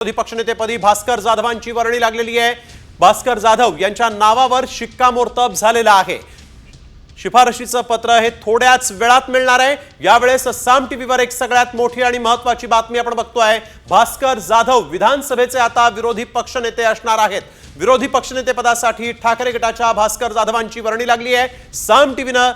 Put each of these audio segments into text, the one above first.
विरोधी पक्षनेतेपदी भास्कर जाधवांची वर्णी लागलेली आहे। भास्कर जाधव यांच्या नावावर शिक्कामोर्तब झालेला आहे। शिफारशीचं पत्र हे थोड्याच वेळात मिळणार आहे। यावेळेस साम टीव्हीवर एक सगळ्यात मोठी आणि महत्त्वाची बातमी आपण बघतोय। भास्कर जाधव विधानसभेचे आता विरोधी पक्षनेते असणार आहेत। विरोधी पक्षनेते पदासाठी ठाकरे गटाच्या भास्कर जाधवांची वर्णी लागली आहे। साम टीव्हीनं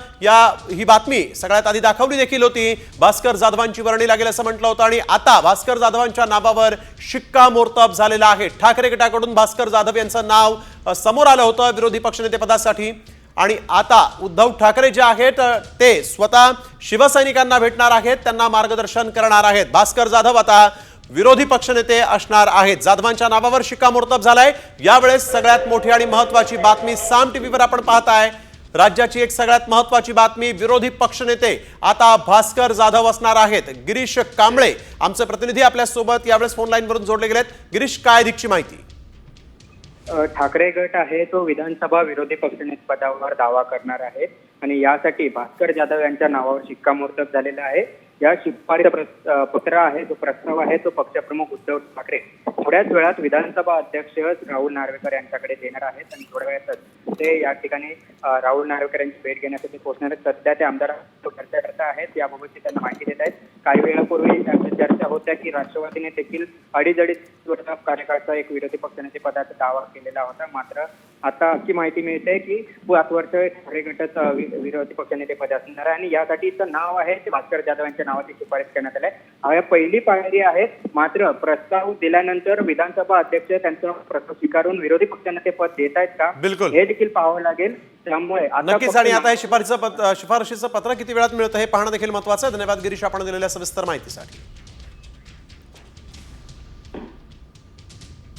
ही बातमी सगळ्यात आधी दाखवली देखील होती। भास्कर जाधवांची वर्णी लागेल असं म्हटलं होतं आणि आता भास्कर जाधवांच्या नावावर शिक्कामोर्तब झालेला आहे। ठाकरे गटाकडून भास्कर जाधव यांचं नाव समोर आलं होतं विरोधी पक्षनेते पदासाठी आणि आता उद्धव ठाकरे जे आहेत ते स्वतः शिवसैनिकांना भेटणार आहेत, त्यांना मार्गदर्शन करणार आहेत। भास्कर जाधव आता विरोधी पक्षनेते असणार आहेत। जाधवांच्या नावावर शिक्कामोर्तब झालाय। यावेळेस सगळ्यात मोठी आणि महत्त्वाची बातमी साम टीव्हीवर आपण पाहताय। राज्याची एक सगळ्यात महत्त्वाची बातमी, विरोधी पक्षनेते आता भास्कर जाधव असणार आहेत। गिरीश कांबळे आमचे प्रतिनिधी आपल्या सोबत यावेळेस फोन लाईन वरून जोडले गेलेत। गिरीश, काय अधिकची माहिती? ठाकरे गट आहे तो विधानसभा विरोधी पक्षनेते पदावर दावा करणार आहे आणि यासाठी भास्कर जाधव यांच्या नावावर शिक्कामोर्तब झालेला आहे। या शिफारशीचा पत्र आहे, जो प्रस्ताव आहे तो पक्षप्रमुख उद्धव ठाकरे थोड्याच वेळात विधानसभा अध्यक्ष राहुल नार्वेकर यांच्याकडे देणार आहेत आणि थोड्या वेळातच ते या ठिकाणी राहुल नार्वेकर यांची भेट घेण्यासाठी पोहोचणार आहेत। सध्या ते आमदारांसोबत चर्चा करत आहेत, याबाबतची त्यांना माहिती देत आहेत। काही वेळापूर्वी चर्चा होत्या की राष्ट्रवादीने देखील अडीच वर्ष कार्यकाळाचा एक विरोधी पक्षनेते पदाचा दावा केलेला होता। मात्र आता अशी माहिती मिळते की 5 वर्ष ठाकरे गटाचा विरोधी पक्षनेते पद असणार आहे आणि यासाठीचं नाव आहे ते भास्कर जाधव यांच्या नावाची शिफारस करण्यात आली आहे। पहिली पायरी आहे, मात्र प्रस्ताव दिल्यानंतर विधानसभा अध्यक्ष त्यांचा प्रस्ताव स्वीकारून विरोधी पक्षनेते पद देत आहेत का, हे देखील पाहावं लागेल। त्यामुळे नक्कीच आणि आता हे शिफारशीचं पत्र किती वेळात मिळतं हे पाहणं देखील महत्त्वाचं आहे। धन्यवाद गिरीश, आपण दिलेल्या सविस्तर माहितीसाठी।